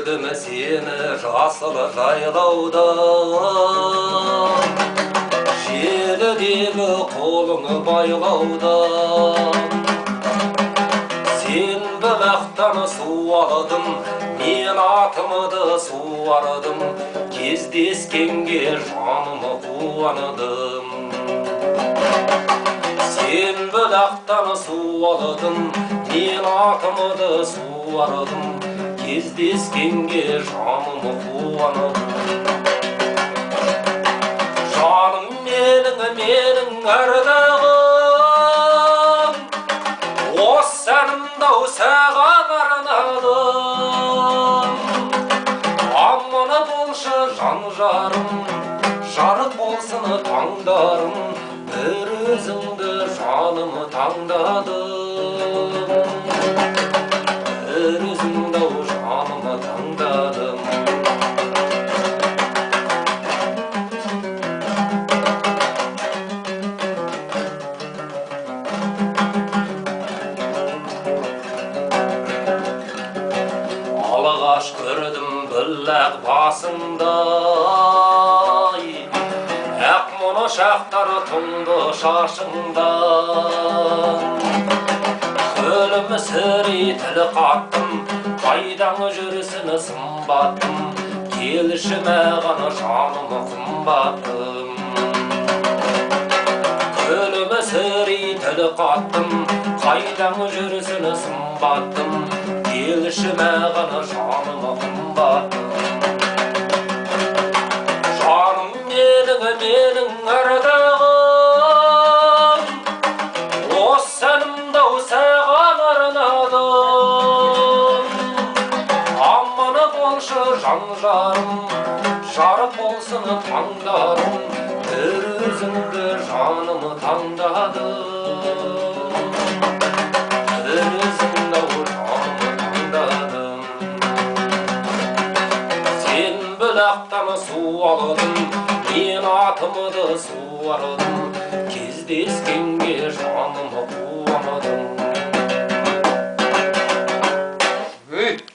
көрдім сені жасыл жайлауда, желідегі қолыңы байлауда. Сен бұлақтан су алдым, мен атымды суардым, кездескенге жанымы қуандым. Сен бұлақтан су алдым, мен атымды суардым, кездескенге жанымы қуандым. Жаным менің ардағым, осы әнімді-ау саған арнадым. Аманы болшы жан жарым, жарық болсын таңдарым, бір өзіңді жаным таңдадым. Бір өзіңді-ау жаным таңдадым. Алғаш көрдім бұлақ басында, ақ моншақтар тұңды шашында. Күлімсірей тіл қаттым, қайдан жүрсін сымбаттым, келші маған жаным қымбаттым. Күлімсірей тіл қаттым, қайдан жүрсін сымбаттым, келші маған жаным қымбаттым. Жаным менің ардағым, осы әнімді-ау саған арнадым. Аманы болшы жан жарым, жарық болсын таңдарым, бір өзіңді жаным таңдадым. Бір өзіңді-ау жаным таңдадым. Сен бұлақтан су алдым, мен атымды суардым, кездескенге жаным